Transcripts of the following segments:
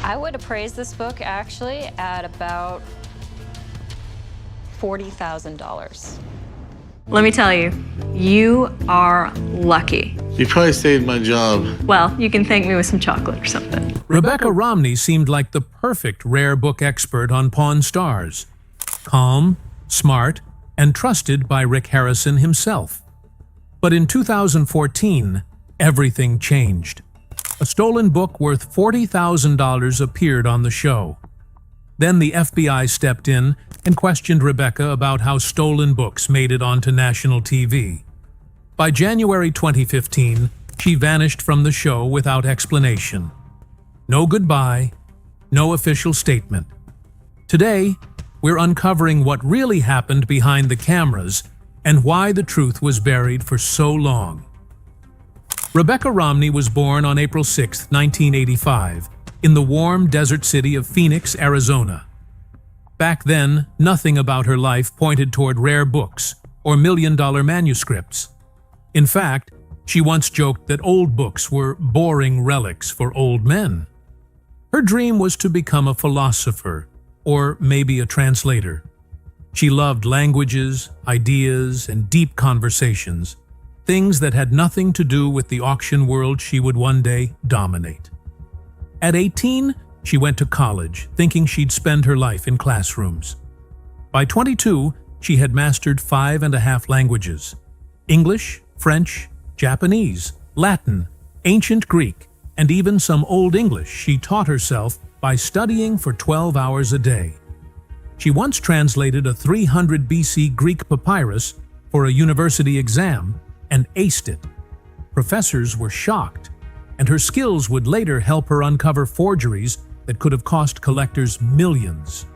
I would appraise this book actually at about $40,000. Let me tell you, you are lucky. You probably saved my job. Well, you can thank me with some chocolate or something. Rebecca Romney seemed like the perfect rare book expert on Pawn Stars. Calm, smart, and trusted by Rick Harrison himself. But in 2014, everything changed. A stolen book worth $40,000 appeared on the show. Then the FBI stepped in and questioned Rebecca about how stolen books made it onto national TV. By January 2015, she vanished from the show without explanation. No goodbye, no official statement. Today, we're uncovering what really happened behind the cameras and why the truth was buried for so long. Rebecca Romney was born on April 6, 1985, in the warm desert city of Phoenix, Arizona. Back then, nothing about her life pointed toward rare books or million-dollar manuscripts. In fact, she once joked that old books were boring relics for old men. Her dream was to become a philosopher, or maybe a translator. She loved languages, ideas, and deep conversations, things that had nothing to do with the auction world she would one day dominate. At 18, she went to college, thinking she'd spend her life in classrooms. By 22, she had mastered 5.5 languages: English, French, Japanese, Latin, ancient Greek, and even some Old English she taught herself by studying for 12 hours a day. She once translated a 300 BC Greek papyrus for a university exam and aced it. Professors were shocked, and her skills would later help her uncover forgeries that could have cost collectors millions.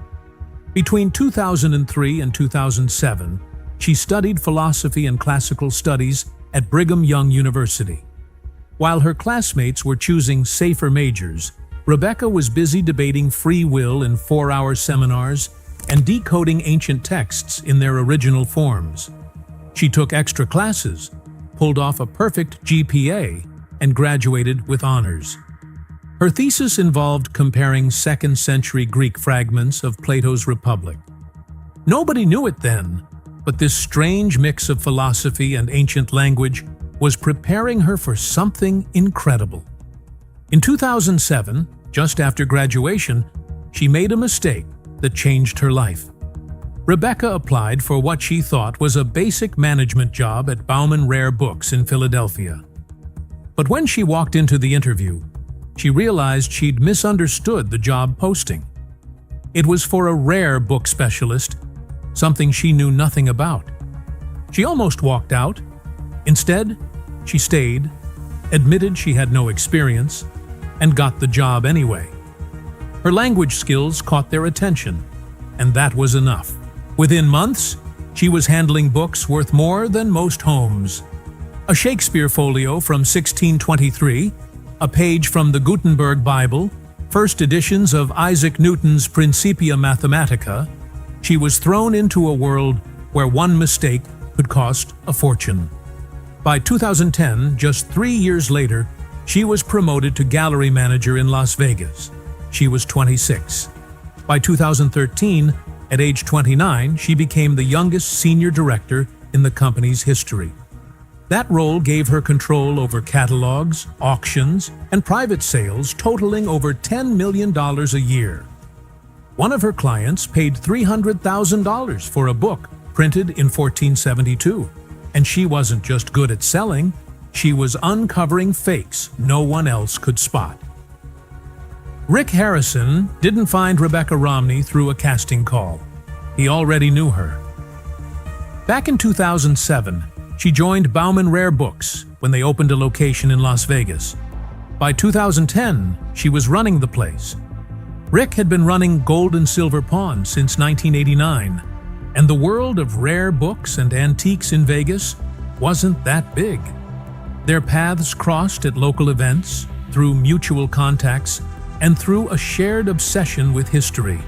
Between 2003 and 2007, she studied philosophy and classical studies at Brigham Young University. While her classmates were choosing safer majors, Rebecca was busy debating free will in 4-hour seminars and decoding ancient texts in their original forms. She took extra classes, pulled off a perfect GPA, and graduated with honors. Her thesis involved comparing 2nd century Greek fragments of Plato's Republic. Nobody knew it then, but this strange mix of philosophy and ancient language was preparing her for something incredible. In 2007, just after graduation, she made a mistake that changed her life. Rebecca applied for what she thought was a basic management job at Bauman Rare Books in Philadelphia. But when she walked into the interview, she realized she'd misunderstood the job posting. It was for a rare book specialist, something she knew nothing about. She almost walked out. Instead, she stayed, admitted she had no experience, and got the job anyway. Her language skills caught their attention, and that was enough. Within months, she was handling books worth more than most homes. A Shakespeare folio from 1623, a page from the Gutenberg Bible, first editions of Isaac Newton's Principia Mathematica. She was thrown into a world where one mistake could cost a fortune. By 2010, just 3 years later, she was promoted to gallery manager in Las Vegas. She was 26. By 2013, at age 29, she became the youngest senior director in the company's history. That role gave her control over catalogs, auctions, and private sales totaling over $10 million a year. One of her clients paid $300,000 for a book printed in 1472, and she wasn't just good at selling, she was uncovering fakes no one else could spot. Rick Harrison didn't find Rebecca Romney through a casting call. He already knew her. Back in 2007, she joined Bauman Rare Books when they opened a location in Las Vegas. By 2010, she was running the place. Rick had been running gold and silver pawn since 1989, and the world of rare books and antiques in Vegas wasn't that big. Their paths crossed at local events, through mutual contacts, and through a shared obsession with history.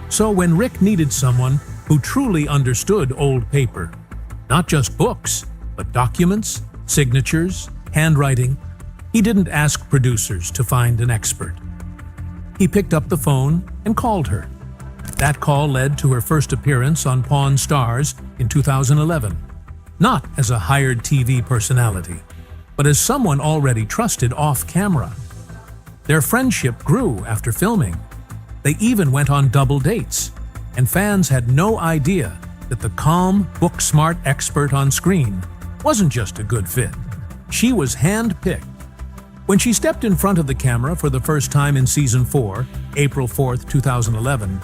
So when Rick needed someone who truly understood old paper, not just books, but documents, signatures, handwriting, he didn't ask producers to find an expert. He picked up the phone and called her. That call led to her first appearance on Pawn Stars in 2011, not as a hired TV personality, but as someone already trusted off-camera. Their friendship grew after filming. They even went on double dates, and fans had no idea that the calm, book-smart expert on screen wasn't just a good fit. She was hand-picked. When she stepped in front of the camera for the first time in Season 4, April 4, 2011,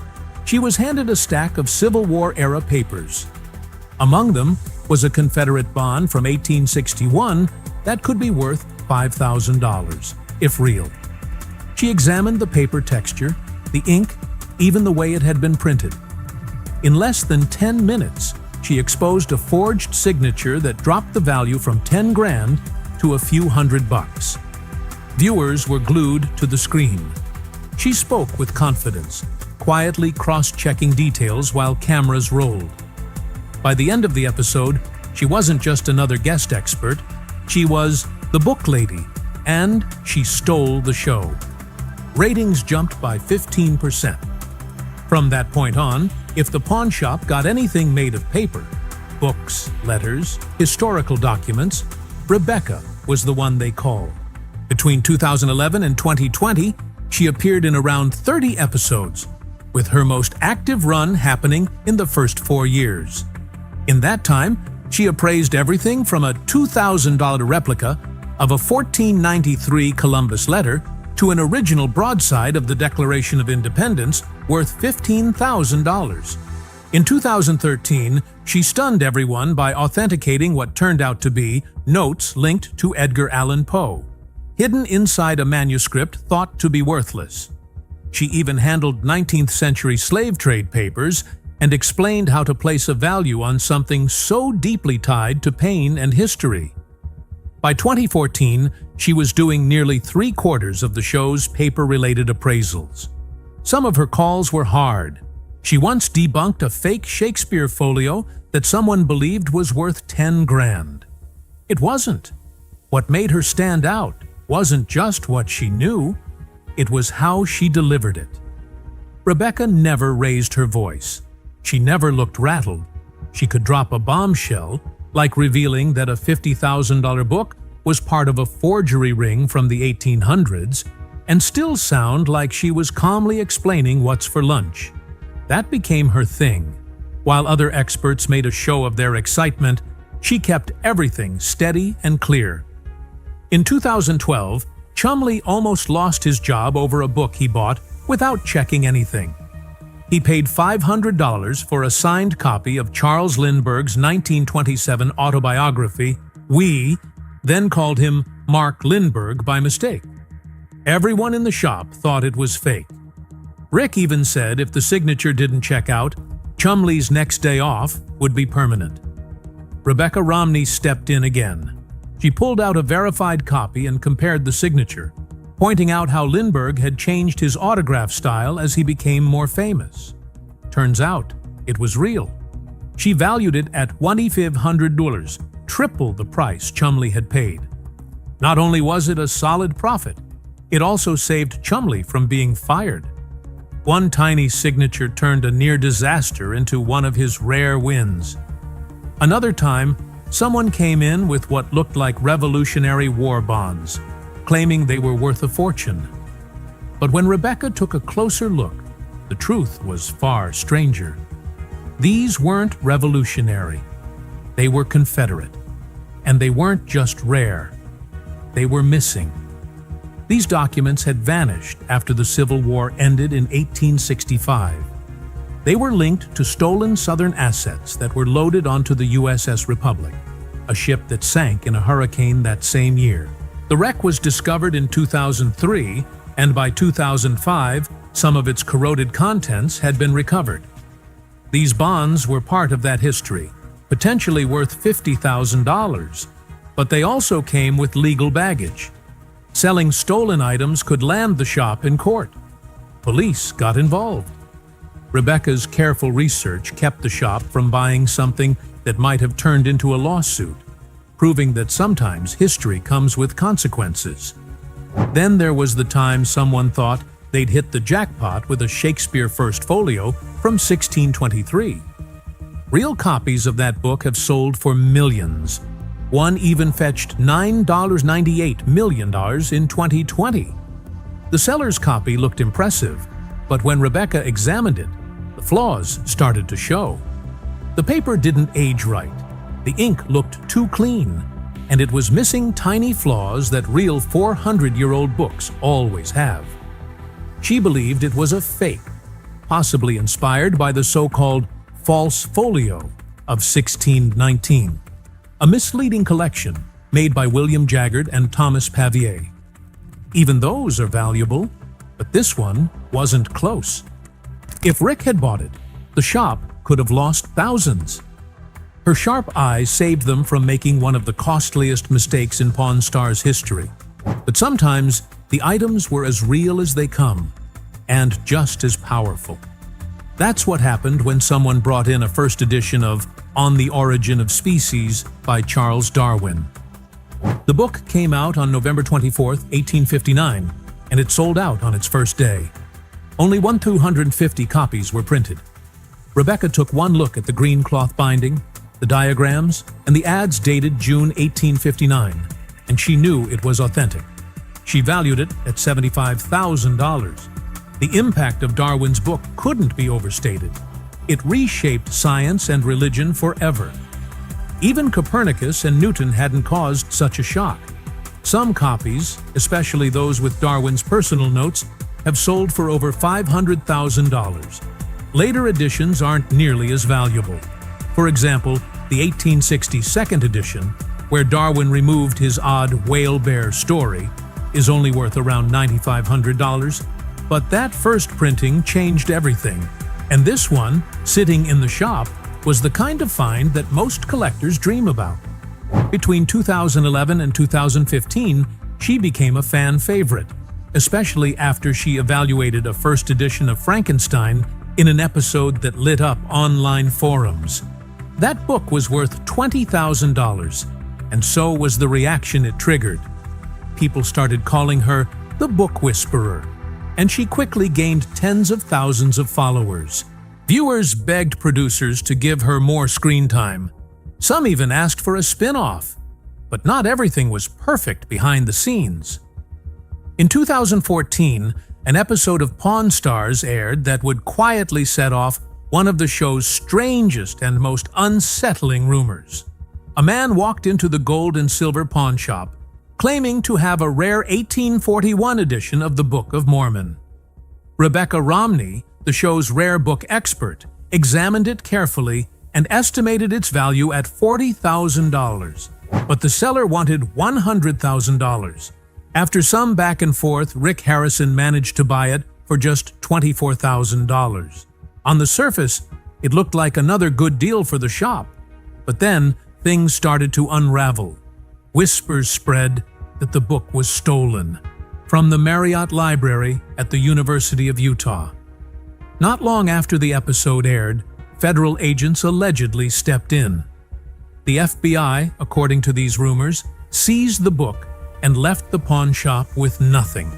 she was handed a stack of Civil War-era papers. Among them was a Confederate bond from 1861 that could be worth $5,000, if real. She examined the paper texture, the ink, even the way it had been printed. In less than 10 minutes, she exposed a forged signature that dropped the value from 10 grand to a few $100. Viewers were glued to the screen. She spoke with confidence, quietly cross-checking details while cameras rolled. By the end of the episode, she wasn't just another guest expert, she was the book lady, and she stole the show. Ratings jumped by 15%. From that point on, if the pawn shop got anything made of paper, books, letters, historical documents, Rebecca was the one they called. Between 2011 and 2020, she appeared in around 30 episodes, with her most active run happening in the first 4 years. In that time, she appraised everything from a $2,000 replica of a 1493 Columbus letter to an original broadside of the Declaration of Independence worth $15,000. In 2013, she stunned everyone by authenticating what turned out to be notes linked to Edgar Allan Poe, hidden inside a manuscript thought to be worthless. She even handled 19th century slave trade papers and explained how to place a value on something so deeply tied to pain and history. By 2014, she was doing nearly 3/4 of the show's paper-related appraisals. Some of her calls were hard. She once debunked a fake Shakespeare folio that someone believed was worth 10 grand. It wasn't. What made her stand out wasn't just what she knew, it was how she delivered it. Rebecca never raised her voice. She never looked rattled. She could drop a bombshell, like revealing that a $50,000 book was part of a forgery ring from the 1800s, and still sound like she was calmly explaining what's for lunch. That became her thing. While other experts made a show of their excitement, she kept everything steady and clear. In 2012, Chumley almost lost his job over a book he bought without checking anything. He paid $500 for a signed copy of Charles Lindbergh's 1927 autobiography, We, then called him Mark Lindbergh by mistake. Everyone in the shop thought it was fake. Rick even said if the signature didn't check out, Chumley's next day off would be permanent. Rebecca Romney stepped in again. She pulled out a verified copy and compared the signature, pointing out how Lindbergh had changed his autograph style as he became more famous. Turns out, it was real. She valued it at $2,500, triple the price Chumley had paid. Not only was it a solid profit, it also saved Chumley from being fired. One tiny signature turned a near disaster into one of his rare wins. Another time, someone came in with what looked like Revolutionary War bonds, claiming they were worth a fortune. But when Rebecca took a closer look, the truth was far stranger. These weren't revolutionary. They were Confederate. And they weren't just rare. They were missing. These documents had vanished after the Civil War ended in 1865. They were linked to stolen Southern assets that were loaded onto the USS Republic, a ship that sank in a hurricane that same year. The wreck was discovered in 2003, and by 2005, some of its corroded contents had been recovered. These bonds were part of that history, potentially worth $50,000, but they also came with legal baggage. Selling stolen items could land the shop in court. Police got involved. Rebecca's careful research kept the shop from buying something that might have turned into a lawsuit, proving that sometimes history comes with consequences. Then there was the time someone thought they'd hit the jackpot with a Shakespeare First Folio from 1623. Real copies of that book have sold for millions. One even fetched $9.98 million in 2020. The seller's copy looked impressive, but when Rebecca examined it, the flaws started to show. The paper didn't age right, the ink looked too clean, and it was missing tiny flaws that real 400-year-old books always have. She believed it was a fake, possibly inspired by the so-called false folio of 1619, a misleading collection made by William Jaggard and Thomas Pavier. Even those are valuable, but this one wasn't close. If Rick had bought it, the shop could have lost thousands. Her sharp eyes saved them from making one of the costliest mistakes in Pawn Stars history. But sometimes, the items were as real as they come, and just as powerful. That's what happened when someone brought in a first edition of On the Origin of Species by Charles Darwin. The book came out on November 24, 1859, and it sold out on its first day. Only 1,250 copies were printed. Rebecca took one look at the green cloth binding, the diagrams, and the ads dated June 1859, and she knew it was authentic. She valued it at $75,000. The impact of Darwin's book couldn't be overstated. It reshaped science and religion forever. Even Copernicus and Newton hadn't caused such a shock. Some copies, especially those with Darwin's personal notes, have sold for over $500,000. Later editions aren't nearly as valuable. For example, the 1860 second edition, where Darwin removed his odd whale bear story, is only worth around $9,500. But that first printing changed everything, and this one, sitting in the shop, was the kind of find that most collectors dream about. Between 2011 and 2015, she became a fan favorite, especially after she evaluated a first edition of Frankenstein in an episode that lit up online forums. That book was worth $20,000, and so was the reaction it triggered. People started calling her the Book Whisperer, and she quickly gained tens of thousands of followers. Viewers begged producers to give her more screen time. Some even asked for a spin-off. But not everything was perfect behind the scenes. In 2014, an episode of Pawn Stars aired that would quietly set off one of the show's strangest and most unsettling rumors. A man walked into the gold and silver pawn shop, claiming to have a rare 1841 edition of the Book of Mormon. Rebecca Romney, the show's rare book expert, examined it carefully and estimated its value at $40,000. But the seller wanted $100,000. After some back and forth, Rick Harrison managed to buy it for just $24,000. On the surface, it looked like another good deal for the shop. But then, things started to unravel. Whispers spread that the book was stolen from the Marriott Library at the University of Utah. Not long after the episode aired, federal agents allegedly stepped in. The FBI, according to these rumors, seized the book and left the pawn shop with nothing.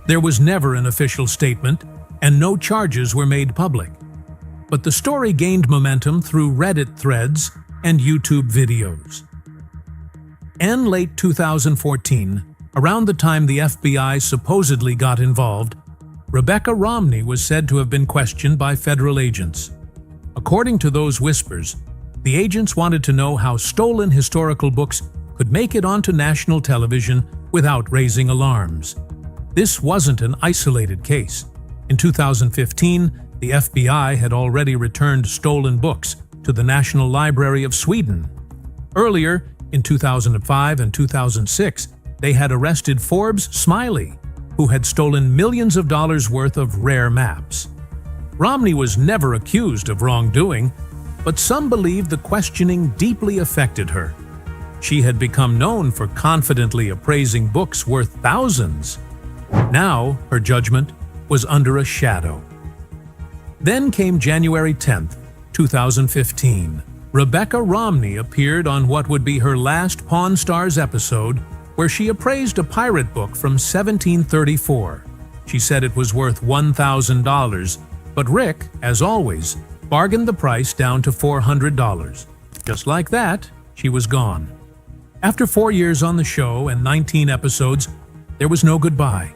There was never an official statement, and no charges were made public. But the story gained momentum through Reddit threads and YouTube videos. In late 2014, around the time the FBI supposedly got involved, Rebecca Romney was said to have been questioned by federal agents. According to those whispers, the agents wanted to know how stolen historical books could make it onto national television without raising alarms. This wasn't an isolated case. In 2015, the FBI had already returned stolen books to the National Library of Sweden. Earlier, in 2005 and 2006, they had arrested Forbes Smiley, who had stolen millions of dollars worth of rare maps. Romney was never accused of wrongdoing, but some believe the questioning deeply affected her. She had become known for confidently appraising books worth thousands. Now, her judgment was under a shadow. Then came January 10th, 2015. Rebecca Romney appeared on what would be her last Pawn Stars episode, where she appraised a pirate book from 1734. She said it was worth $1,000, but Rick, as always, bargained the price down to $400. Just like that, she was gone. After 4 years on the show and 19 episodes, there was no goodbye.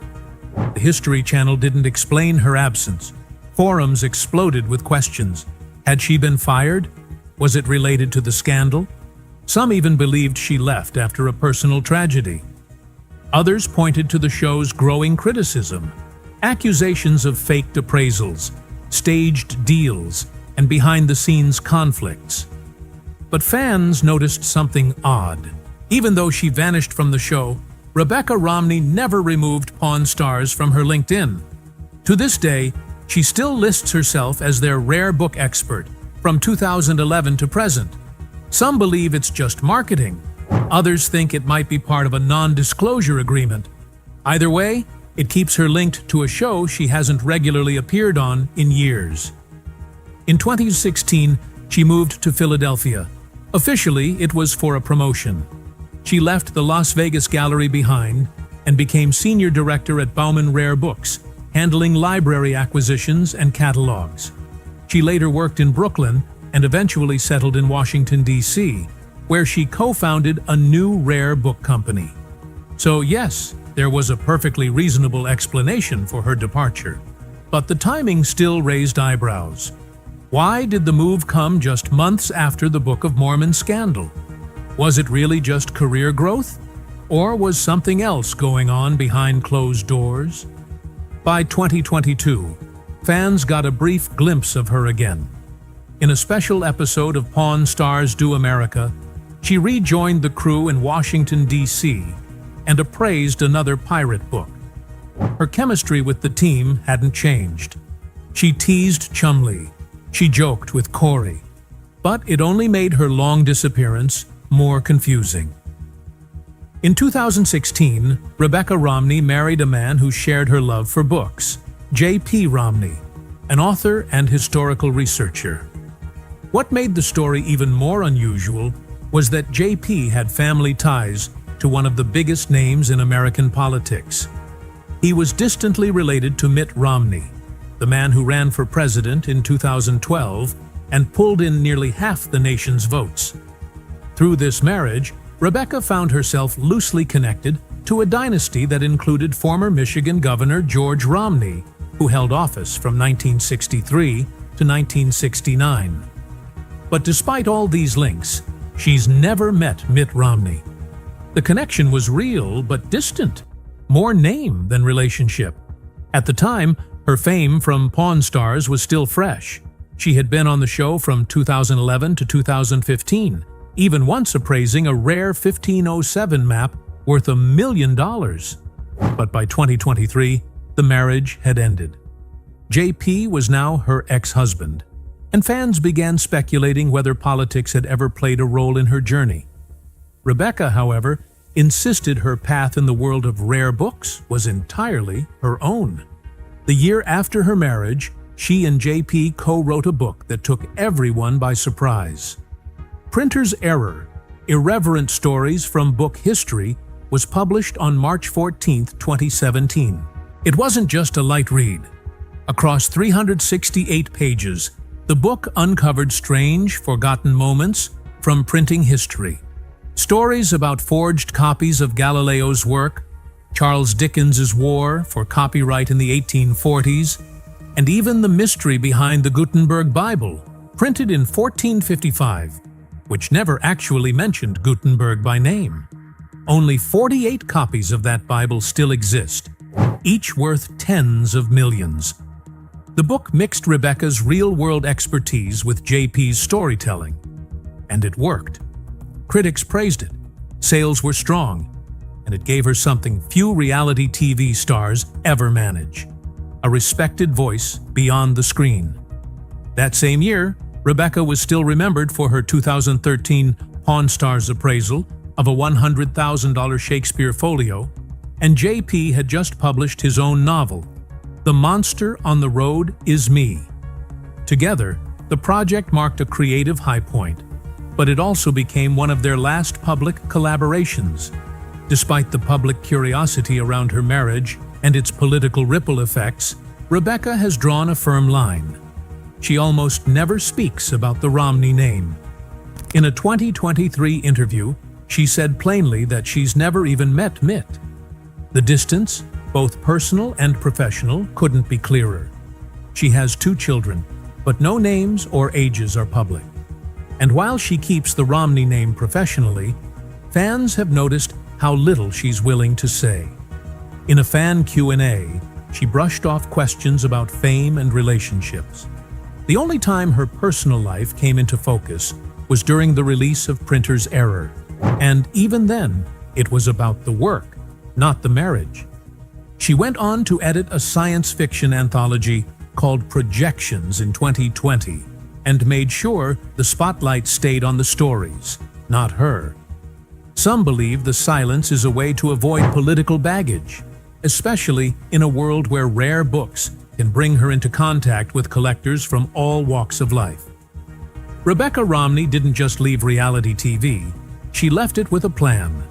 The History Channel didn't explain her absence. Forums exploded with questions. Had she been fired? Was it related to the scandal? Some even believed she left after a personal tragedy. Others pointed to the show's growing criticism, accusations of faked appraisals, staged deals, and behind-the-scenes conflicts. But fans noticed something odd. Even though she vanished from the show, Rebecca Romney never removed Pawn Stars from her LinkedIn. To this day, she still lists herself as their rare book expert from 2011 to present. Some believe it's just marketing. Others think it might be part of a non-disclosure agreement. Either way, it keeps her linked to a show she hasn't regularly appeared on in years. In 2016, she moved to Philadelphia. Officially, it was for a promotion. She left the Las Vegas gallery behind and became senior director at Bauman Rare Books, handling library acquisitions and catalogs. She later worked in Brooklyn and eventually settled in Washington, D.C., where she co-founded a new rare book company. So yes, there was a perfectly reasonable explanation for her departure. But the timing still raised eyebrows. Why did the move come just months after the Book of Mormon scandal? Was it really just career growth? Or was something else going on behind closed doors? By 2022, fans got a brief glimpse of her again. In a special episode of Pawn Stars Do America, she rejoined the crew in Washington, D.C., and appraised another pirate book. Her chemistry with the team hadn't changed. She teased Chumley. She joked with Corey. But it only made her long disappearance more confusing. In 2016, Rebecca Romney married a man who shared her love for books, J.P. Romney, an author and historical researcher. What made the story even more unusual was that J.P. had family ties to one of the biggest names in American politics. He was distantly related to Mitt Romney, the man who ran for president in 2012 and pulled in nearly half the nation's votes. Through this marriage, Rebecca found herself loosely connected to a dynasty that included former Michigan Governor George Romney, who held office from 1963 to 1969. But despite all these links, she's never met Mitt Romney. The connection was real but distant, more name than relationship. At the time, her fame from Pawn Stars was still fresh. She had been on the show from 2011 to 2015, even once appraising a rare 1507 map worth $1 million. But by 2023, the marriage had ended. JP was now her ex-husband, and fans began speculating whether politics had ever played a role in her journey. Rebecca, however, insisted her path in the world of rare books was entirely her own. The year after her marriage, she and JP co-wrote a book that took everyone by surprise. Printer's Error, Irreverent Stories from Book History, was published on March 14, 2017. It wasn't just a light read. Across 368 pages, the book uncovered strange, forgotten moments from printing history. Stories about forged copies of Galileo's work, Charles Dickens's war for copyright in the 1840s, and even the mystery behind the Gutenberg Bible, printed in 1455, which never actually mentioned Gutenberg by name. Only 48 copies of that Bible still exist, each worth tens of millions. The book mixed Rebecca's real-world expertise with JP's storytelling, and it worked. Critics praised it, sales were strong, and it gave her something few reality TV stars ever manage: a respected voice beyond the screen. That same year, Rebecca was still remembered for her 2013 Pawn Stars appraisal of a $100,000 Shakespeare folio, and JP had just published his own novel, The Monster on the Road Is Me. Together, the project marked a creative high point, but it also became one of their last public collaborations. Despite the public curiosity around her marriage and its political ripple effects, Rebecca has drawn a firm line. She almost never speaks about the Romney name. In a 2023 interview, she said plainly that she's never even met Mitt. The distance, both personal and professional, couldn't be clearer. She has 2 children, but no names or ages are public. And while she keeps the Romney name professionally, fans have noticed how little she's willing to say. In a fan Q&A, she brushed off questions about fame and relationships. The only time her personal life came into focus was during the release of Printer's Error, and even then, it was about the work, not the marriage. She went on to edit a science fiction anthology called Projections in 2020 and made sure the spotlight stayed on the stories, not her. Some believe the silence is a way to avoid political baggage, especially in a world where rare books can bring her into contact with collectors from all walks of life. Rebecca Romney didn't just leave reality TV, she left it with a plan.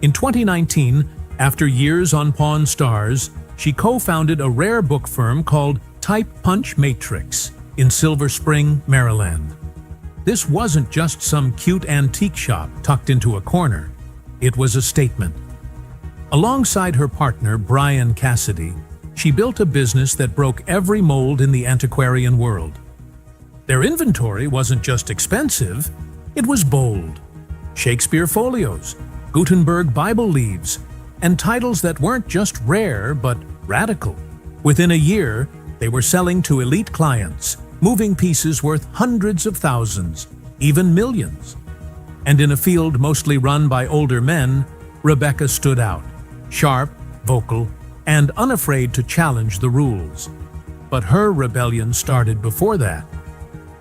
In 2019, after years on Pawn Stars, she co-founded a rare book firm called Type Punch Matrix in Silver Spring, Maryland. This wasn't just some cute antique shop tucked into a corner. It was a statement. Alongside her partner, Brian Cassidy, she built a business that broke every mold in the antiquarian world. Their inventory wasn't just expensive, it was bold. Shakespeare folios, Gutenberg Bible leaves, and titles that weren't just rare but radical. Within a year, they were selling to elite clients, moving pieces worth hundreds of thousands, even millions. And in a field mostly run by older men, Rebecca stood out, sharp, vocal, and unafraid to challenge the rules. But her rebellion started before that.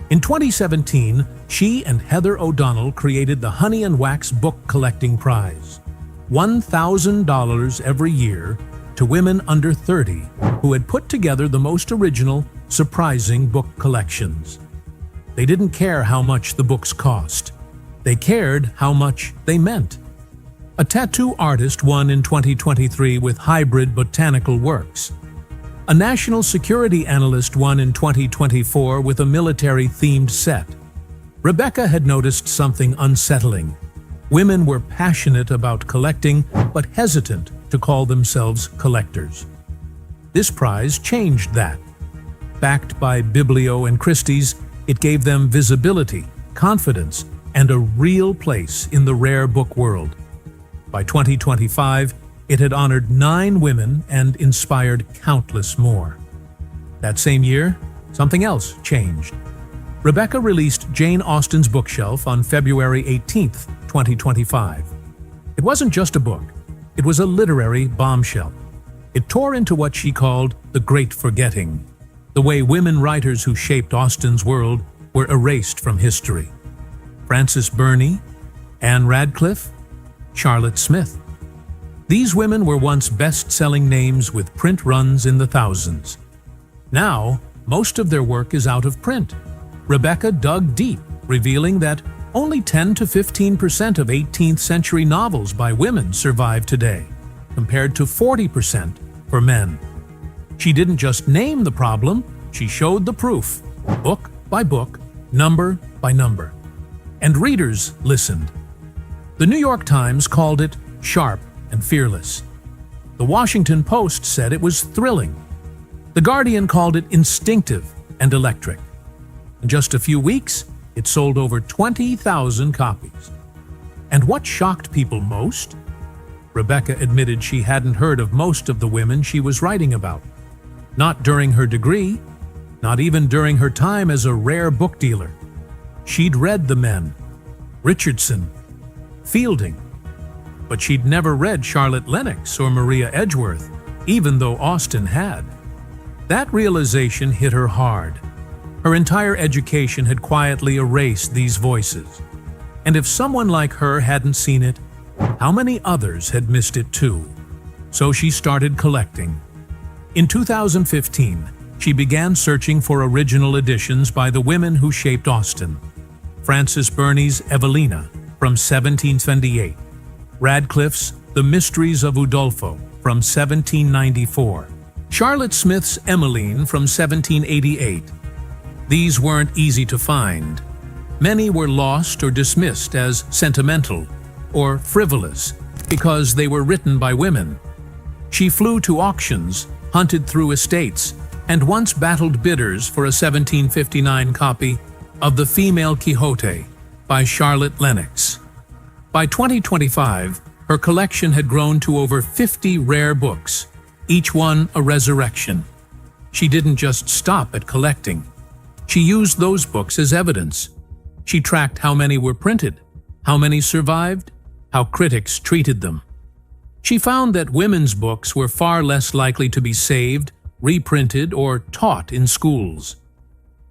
In 2017, she and Heather O'Donnell created the Honey and Wax Book Collecting Prize, $1,000 every year to women under 30 who had put together the most original, surprising book collections. They didn't care how much the books cost. They cared how much they meant. A tattoo artist won in 2023 with hybrid botanical works. A national security analyst won in 2024 with a military-themed set. Rebecca had noticed something unsettling. Women were passionate about collecting, but hesitant to call themselves collectors. This prize changed that. Backed by Biblio and Christie's, it gave them visibility, confidence, and a real place in the rare book world. By 2025, it had honored 9 women and inspired countless more. That same year, something else changed. Rebecca released Jane Austen's bookshelf on February 18, 2025. It wasn't just a book, it was a literary bombshell. It tore into what she called the Great Forgetting, the way women writers who shaped Austen's world were erased from history. Frances Burney, Anne Radcliffe, Charlotte Smith. These women were once best-selling names with print runs in the thousands. Now, most of their work is out of print. Rebecca dug deep, revealing that only 10 to 15% of 18th century novels by women survive today, compared to 40% for men. She didn't just name the problem, she showed the proof, book by book, number by number. And readers listened. The New York Times called it sharp and fearless. The Washington Post said it was thrilling. The Guardian called it instinctive and electric. In just a few weeks, it sold over 20,000 copies. And what shocked people most? Rebecca admitted she hadn't heard of most of the women she was writing about. Not during her degree, not even during her time as a rare book dealer. She'd read the men, Richardson, Fielding, but she'd never read Charlotte Lennox or Maria Edgeworth, even though Austen had. That realization hit her hard. Her entire education had quietly erased these voices. And if someone like her hadn't seen it, how many others had missed it too? So she started collecting. In 2015, she began searching for original editions by the women who shaped Austen. Frances Burney's Evelina from 1778, Radcliffe's The Mysteries of Udolpho from 1794. Charlotte Smith's Emmeline from 1788. These weren't easy to find. Many were lost or dismissed as sentimental or frivolous because they were written by women. She flew to auctions, hunted through estates, and once battled bidders for a 1759 copy of The Female Quixote by Charlotte Lennox. By 2025, her collection had grown to over 50 rare books, each one a resurrection. She didn't just stop at collecting. She used those books as evidence. She tracked how many were printed, how many survived, how critics treated them. She found that women's books were far less likely to be saved, reprinted, or taught in schools.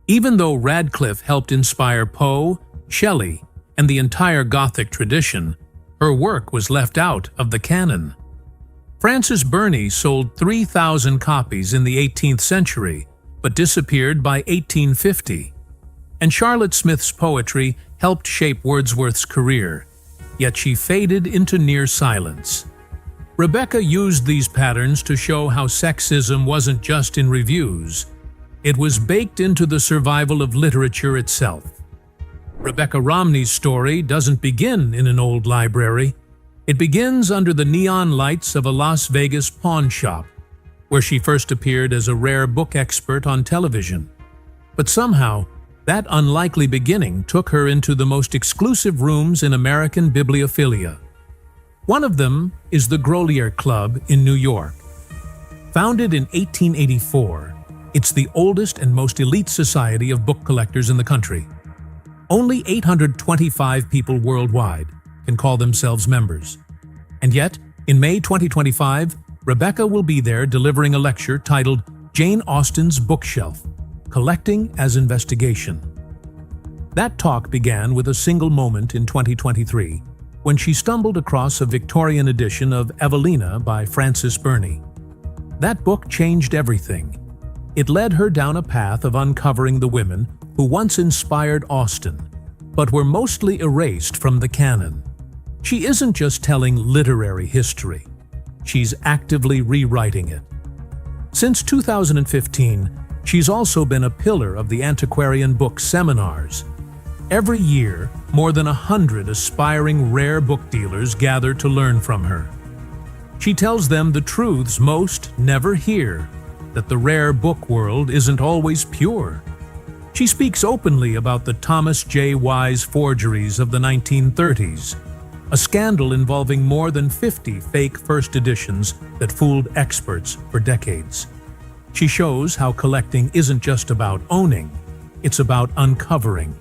Even though Radcliffe helped inspire Poe, Shelley, and the entire Gothic tradition, her work was left out of the canon. Frances Burney sold 3,000 copies in the 18th century, but disappeared by 1850. And Charlotte Smith's poetry helped shape Wordsworth's career, yet she faded into near silence. Rebecca used these patterns to show how sexism wasn't just in reviews. It was baked into the survival of literature itself. Rebecca Romney's story doesn't begin in an old library. It begins under the neon lights of a Las Vegas pawn shop, where she first appeared as a rare book expert on television. But somehow, that unlikely beginning took her into the most exclusive rooms in American bibliophilia. One of them is the Grolier Club in New York. Founded in 1884, it's the oldest and most elite society of book collectors in the country. Only 825 people worldwide can call themselves members. And yet, in May 2025, Rebecca will be there delivering a lecture titled Jane Austen's Bookshelf, Collecting as Investigation. That talk began with a single moment in 2023 when she stumbled across a Victorian edition of Evelina by Frances Burney. That book changed everything. It led her down a path of uncovering the women who once inspired Austen, but were mostly erased from the canon. She isn't just telling literary history. She's actively rewriting it. Since 2015, she's also been a pillar of the antiquarian book seminars. Every year, more than 100 aspiring rare book dealers gather to learn from her. She tells them the truths most never hear, that the rare book world isn't always pure. She speaks openly about the Thomas J. Wise forgeries of the 1930s, a scandal involving more than 50 fake first editions that fooled experts for decades. She shows how collecting isn't just about owning, it's about uncovering.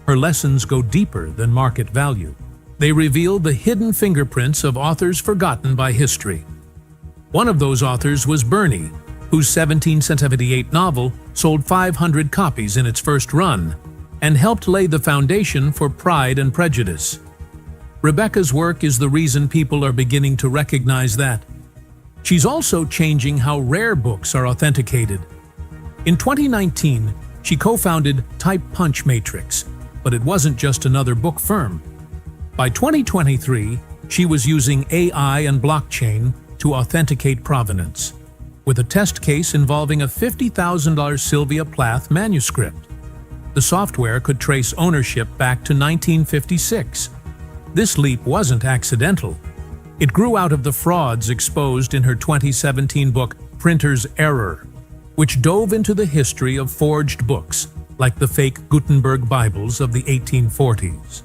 Her lessons go deeper than market value. They reveal the hidden fingerprints of authors forgotten by history. One of those authors was Burney, whose 1778 novel sold 500 copies in its first run and helped lay the foundation for Pride and Prejudice. Rebecca's work is the reason people are beginning to recognize that. She's also changing how rare books are authenticated. In 2019, she co-founded Type Punch Matrix, but it wasn't just another book firm. By 2023, she was using AI and blockchain to authenticate provenance, with a test case involving a $50,000 Sylvia Plath manuscript. The software could trace ownership back to 1956. This leap wasn't accidental. It grew out of the frauds exposed in her 2017 book, Printer's Error, which dove into the history of forged books, like the fake Gutenberg Bibles of the 1840s.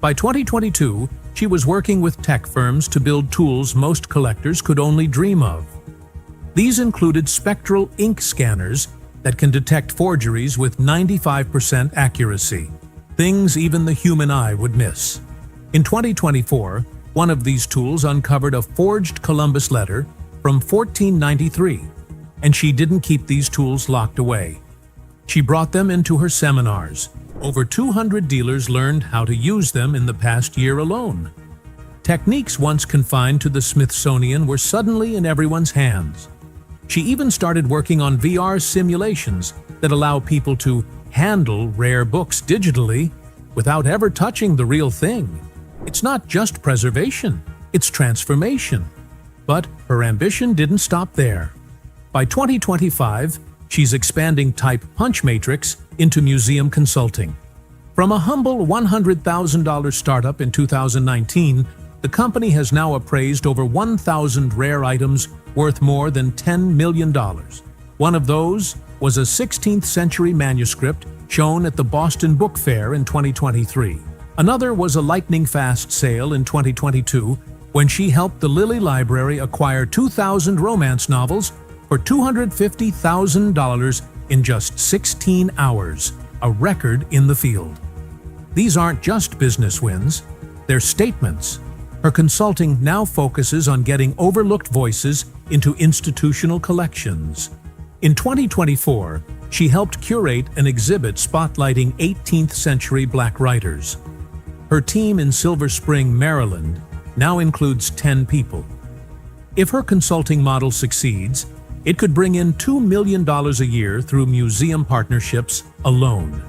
By 2022, she was working with tech firms to build tools most collectors could only dream of. These included spectral ink scanners that can detect forgeries with 95% accuracy, things even the human eye would miss. In 2024, one of these tools uncovered a forged Columbus letter from 1493, and she didn't keep these tools locked away. She brought them into her seminars. Over 200 dealers learned how to use them in the past year alone. Techniques once confined to the Smithsonian were suddenly in everyone's hands. She even started working on VR simulations that allow people to handle rare books digitally without ever touching the real thing. It's not just preservation, it's transformation. But her ambition didn't stop there. By 2025, she's expanding Type Punch Matrix into museum consulting. From a humble $100,000 startup in 2019, the company has now appraised over 1,000 rare items worth more than $10 million. One of those was a 16th century manuscript shown at the Boston Book Fair in 2023. Another was a lightning-fast sale in 2022 when she helped the Lilly Library acquire 2,000 romance novels for $250,000 in just 16 hours, a record in the field. These aren't just business wins, they're statements. Her consulting now focuses on getting overlooked voices into institutional collections. In 2024, she helped curate an exhibit spotlighting 18th century Black writers. Her team in Silver Spring, Maryland, now includes 10 people. If her consulting model succeeds, it could bring in $2 million a year through museum partnerships alone.